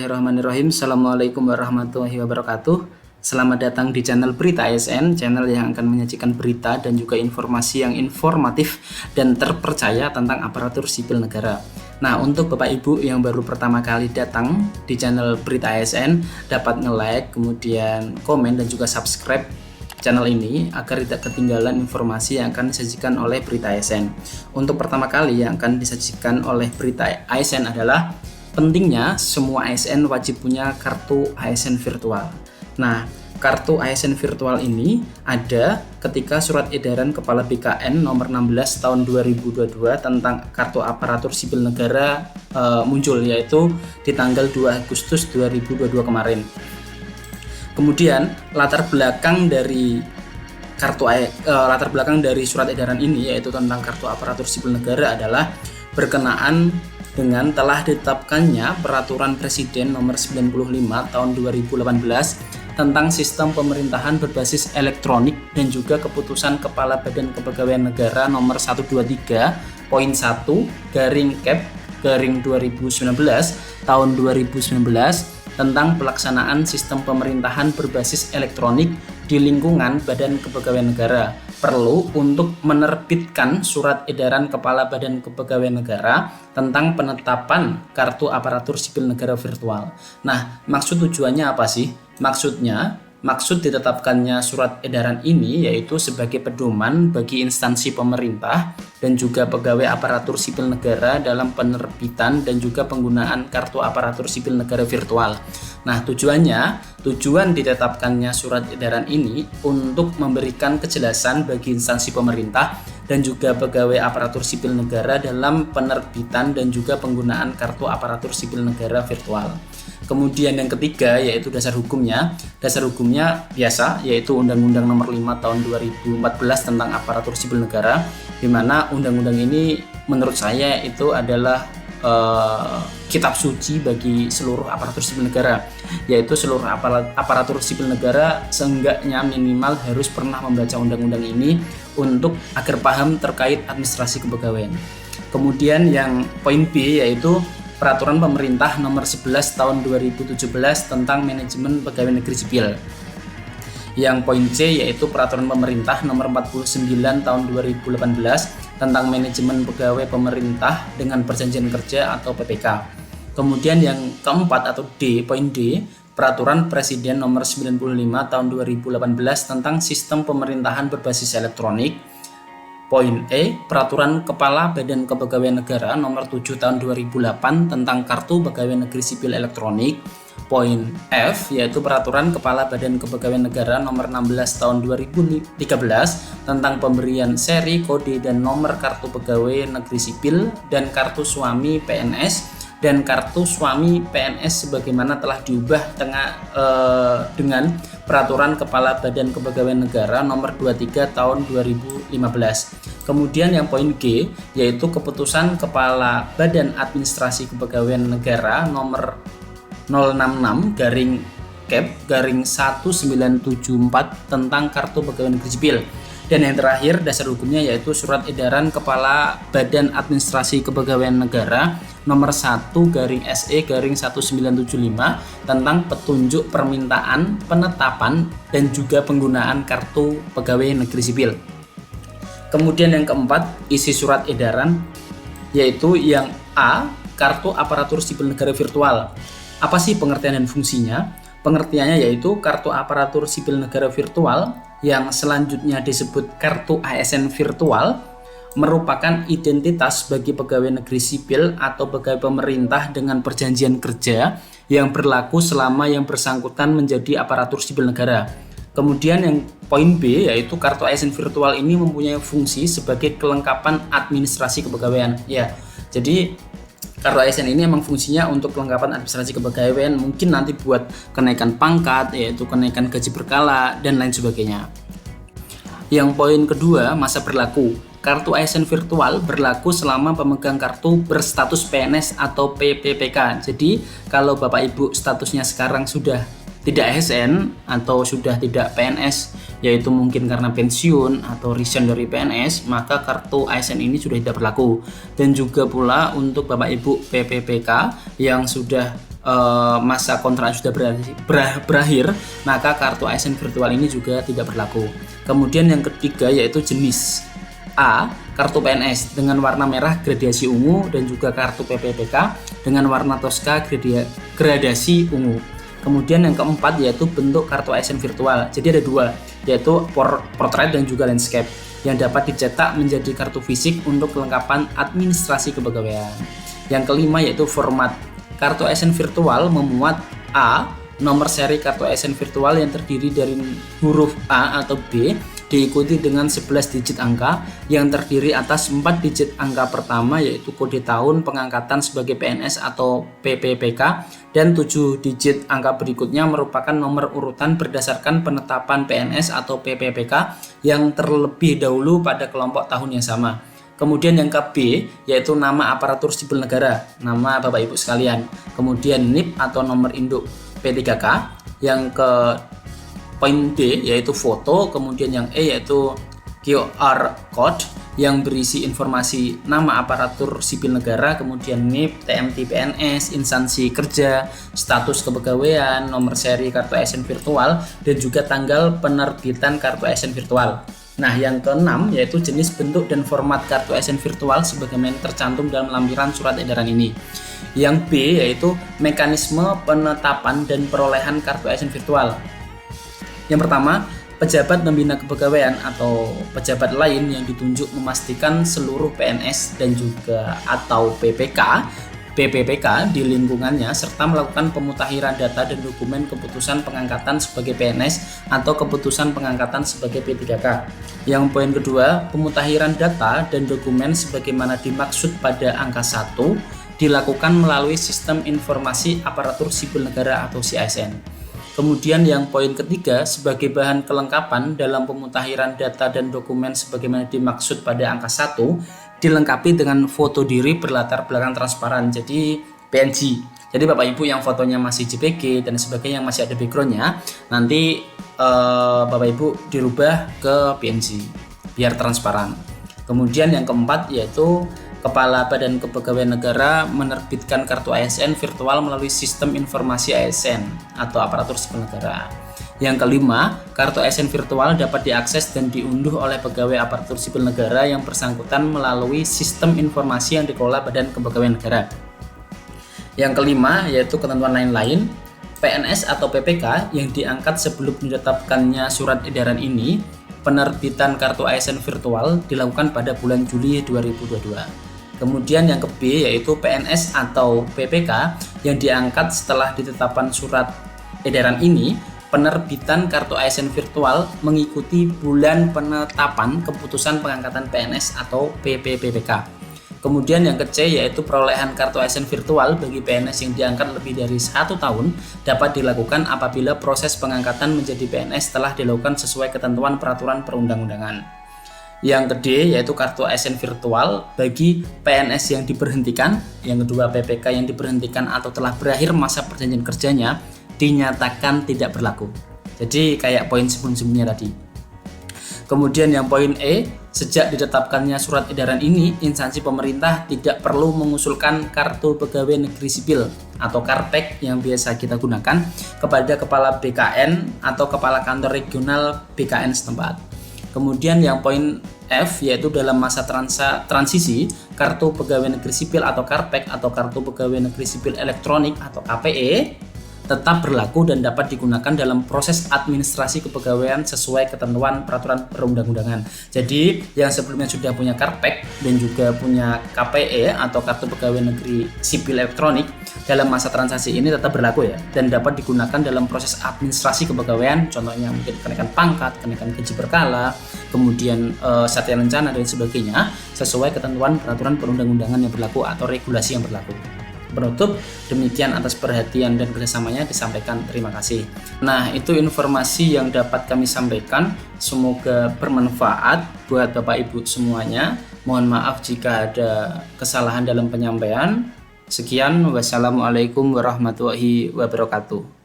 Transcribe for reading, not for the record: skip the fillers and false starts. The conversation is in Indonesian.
Bismillahirrahmanirrahim. Assalamualaikum warahmatullahi wabarakatuh. Selamat datang di channel Berita ASN, channel yang akan menyajikan berita dan juga informasi yang informatif dan terpercaya tentang aparatur sipil negara. Nah, untuk Bapak Ibu yang baru pertama kali datang di channel Berita ASN, dapat nge-like, kemudian komen dan juga subscribe channel ini agar tidak ketinggalan informasi yang akan disajikan oleh Berita ASN. Untuk pertama kali yang akan disajikan oleh Berita ASN adalah pentingnya semua ASN wajib punya kartu ASN virtual. Nah, kartu ASN virtual ini ada ketika Surat Edaran Kepala BKN nomor 16 tahun 2022 tentang kartu aparatur sipil negara muncul, yaitu di tanggal 2 Agustus 2022 kemarin. Kemudian latar belakang dari surat edaran ini, yaitu tentang kartu aparatur sipil negara, adalah berkenaan dengan telah ditetapkannya Peraturan Presiden nomor 95 tahun 2018 tentang sistem pemerintahan berbasis elektronik dan juga keputusan Kepala Badan Kepegawaian Negara nomor 123.1/Cap/2019 tahun 2019 tentang pelaksanaan sistem pemerintahan berbasis elektronik di lingkungan Badan Kepegawaian Negara, perlu untuk menerbitkan Surat Edaran Kepala Badan Kepegawaian Negara tentang penetapan kartu aparatur sipil negara virtual. Nah, tujuannya apa sih? Maksud ditetapkannya surat edaran ini yaitu sebagai pedoman bagi instansi pemerintah dan juga pegawai aparatur sipil negara dalam penerbitan dan juga penggunaan kartu aparatur sipil negara virtual. Nah, tujuan ditetapkannya surat edaran ini untuk memberikan kejelasan bagi instansi pemerintah dan juga pegawai aparatur sipil negara dalam penerbitan dan juga penggunaan kartu aparatur sipil negara virtual. Kemudian yang ketiga yaitu dasar hukumnya. Dasar hukumnya biasa, yaitu Undang-Undang Nomor 5 Tahun 2014 tentang aparatur sipil negara, di mana undang-undang ini menurut saya itu adalah kitab suci bagi seluruh aparatur sipil negara, yaitu seluruh aparatur sipil negara seenggaknya minimal harus pernah membaca undang-undang ini untuk agar paham terkait administrasi kepegawaian. Kemudian yang poin B yaitu Peraturan Pemerintah Nomor 11 Tahun 2017 tentang Manajemen Pegawai Negeri Sipil. Yang poin C yaitu Peraturan Pemerintah Nomor 49 Tahun 2018 tentang Manajemen Pegawai Pemerintah dengan Perjanjian Kerja atau PPK. Kemudian yang keempat atau D, poin D, Peraturan Presiden Nomor 95 Tahun 2018 tentang Sistem Pemerintahan Berbasis Elektronik. Poin E, Peraturan Kepala Badan Kepegawaian Negara Nomor 7 Tahun 2008 tentang Kartu Pegawai Negeri Sipil Elektronik. Poin F, yaitu Peraturan Kepala Badan Kepegawaian Negara Nomor 16 Tahun 2013 tentang pemberian seri, kode, dan nomor kartu pegawai negeri sipil dan kartu suami PNS dan kartu suami PNS sebagaimana telah diubah dengan Peraturan Kepala Badan Kepegawaian Negara Nomor 23 Tahun 2015. Kemudian yang poin G yaitu Keputusan Kepala Badan Administrasi Kepegawaian Negara Nomor 066/Cap/1974 tentang Kartu Pegawai Negeri Sipil. Dan yang terakhir dasar hukumnya yaitu Surat Edaran Kepala Badan Administrasi Kepegawaian Negara Nomor 1/SE/1975 tentang petunjuk permintaan, penetapan, dan juga penggunaan kartu pegawai negeri sipil. Kemudian yang keempat, isi surat edaran yaitu yang A, kartu aparatur sipil negara virtual. Apa sih pengertian dan fungsinya? Pengertiannya yaitu kartu aparatur sipil negara virtual yang selanjutnya disebut kartu ASN virtual merupakan identitas bagi pegawai negeri sipil atau pegawai pemerintah dengan perjanjian kerja yang berlaku selama yang bersangkutan menjadi aparatur sipil negara. Kemudian yang poin B yaitu kartu ASN virtual ini mempunyai fungsi sebagai kelengkapan administrasi kepegawaian. Ya, jadi kartu ASN ini memang fungsinya untuk kelengkapan administrasi kepegawaian, mungkin nanti buat kenaikan pangkat, yaitu kenaikan gaji berkala, dan lain sebagainya. Yang poin kedua, masa berlaku. Kartu ASN virtual berlaku selama pemegang kartu berstatus PNS atau PPPK. Jadi, kalau Bapak Ibu statusnya sekarang sudah tidak ASN atau sudah tidak PNS, yaitu mungkin karena pensiun atau resign dari PNS, maka kartu ASN ini sudah tidak berlaku. Dan juga pula untuk Bapak Ibu PPPK yang sudah masa kontrak sudah berakhir, maka kartu ASN virtual ini juga tidak berlaku. Kemudian yang ketiga yaitu jenis. A. Kartu PNS dengan warna merah gradasi ungu dan juga kartu PPPK dengan warna toska gradasi ungu. Kemudian yang keempat yaitu bentuk kartu ASN virtual. Jadi ada dua, yaitu portrait dan juga landscape yang dapat dicetak menjadi kartu fisik untuk kelengkapan administrasi kepegawaian. Yang kelima yaitu format. Kartu ASN virtual memuat A. Nomor seri kartu ASN virtual yang terdiri dari huruf A atau B diikuti dengan 11 digit angka yang terdiri atas 4 digit angka pertama yaitu kode tahun pengangkatan sebagai PNS atau PPPK dan 7 digit angka berikutnya merupakan nomor urutan berdasarkan penetapan PNS atau PPPK yang terlebih dahulu pada kelompok tahun yang sama. Kemudian yang ke B yaitu nama aparatur sipil negara, nama Bapak Ibu sekalian. Kemudian NIP atau nomor induk P3K. Yang ke poin D yaitu foto, kemudian yang E yaitu QR code yang berisi informasi nama aparatur sipil negara, kemudian NIP, TMT PNS, instansi kerja, status kepegawaian, nomor seri kartu ASN virtual, dan juga tanggal penerbitan kartu ASN virtual. Nah, yang keenam yaitu jenis, bentuk, dan format kartu ASN virtual sebagaimana tercantum dalam lampiran surat edaran ini. Yang B yaitu mekanisme penetapan dan perolehan kartu ASN virtual. Yang pertama, pejabat pembina kepegawaian atau pejabat lain yang ditunjuk memastikan seluruh PNS dan juga atau PPPK di lingkungannya serta melakukan pemutakhiran data dan dokumen keputusan pengangkatan sebagai PNS atau keputusan pengangkatan sebagai P3K. Yang poin kedua, pemutakhiran data dan dokumen sebagaimana dimaksud pada angka 1 dilakukan melalui sistem informasi aparatur sipil negara atau SIASN. Kemudian yang poin ketiga, sebagai bahan kelengkapan dalam pemutakhiran data dan dokumen sebagaimana dimaksud pada angka 1 dilengkapi dengan foto diri berlatar belakang transparan, jadi PNG. Jadi Bapak Ibu yang fotonya masih JPG dan sebagainya yang masih ada backgroundnya, nanti Bapak Ibu dirubah ke PNG biar transparan. Kemudian yang keempat yaitu Kepala Badan Kepegawaian Negara menerbitkan kartu ASN virtual melalui sistem informasi ASN atau aparatur sipil negara. Yang kelima, kartu ASN virtual dapat diakses dan diunduh oleh pegawai aparatur sipil negara yang bersangkutan melalui sistem informasi yang dikelola Badan Kepegawaian Negara. Yang kelima, yaitu ketentuan lain-lain, PNS atau PPK yang diangkat sebelum ditetapkannya surat edaran ini, penerbitan kartu ASN virtual dilakukan pada bulan Juli 2022. Kemudian yang ke B yaitu PNS atau PPK yang diangkat setelah ditetapkan surat edaran ini, penerbitan kartu ASN virtual mengikuti bulan penetapan keputusan pengangkatan PNS atau PPPK. Kemudian yang ke C yaitu perolehan kartu ASN virtual bagi PNS yang diangkat lebih dari 1 tahun dapat dilakukan apabila proses pengangkatan menjadi PNS telah dilakukan sesuai ketentuan peraturan perundang-undangan. Yang ke D yaitu kartu ASN virtual bagi PNS yang diberhentikan, yang kedua PPK yang diberhentikan atau telah berakhir masa perjanjian kerjanya dinyatakan tidak berlaku. Jadi kayak poin sebelum-sebelumnya tadi. Kemudian yang poin E, sejak ditetapkannya surat edaran ini, instansi pemerintah tidak perlu mengusulkan kartu pegawai negeri sipil atau karpek yang biasa kita gunakan kepada kepala BKN atau kepala kantor regional BKN setempat. Kemudian yang poin F yaitu dalam masa transisi, kartu pegawai negeri sipil atau karpek atau kartu pegawai negeri sipil elektronik atau KPE tetap berlaku dan dapat digunakan dalam proses administrasi kepegawaian sesuai ketentuan peraturan perundang-undangan. Jadi yang sebelumnya sudah punya karpek dan juga punya KPE atau kartu pegawai negeri sipil elektronik dalam masa transisi ini tetap berlaku ya, dan dapat digunakan dalam proses administrasi kepegawaian, contohnya mungkin kenaikan pangkat, kenaikan gaji berkala, kemudian satya lencana dan sebagainya sesuai ketentuan peraturan perundang-undangan yang berlaku atau regulasi yang berlaku. Penutup, demikian atas perhatian dan kerjasamanya disampaikan. Terima kasih. Nah, itu informasi yang dapat kami sampaikan. Semoga bermanfaat buat Bapak Ibu semuanya. Mohon maaf jika ada kesalahan dalam penyampaian. Sekian, wassalamualaikum warahmatullahi wabarakatuh.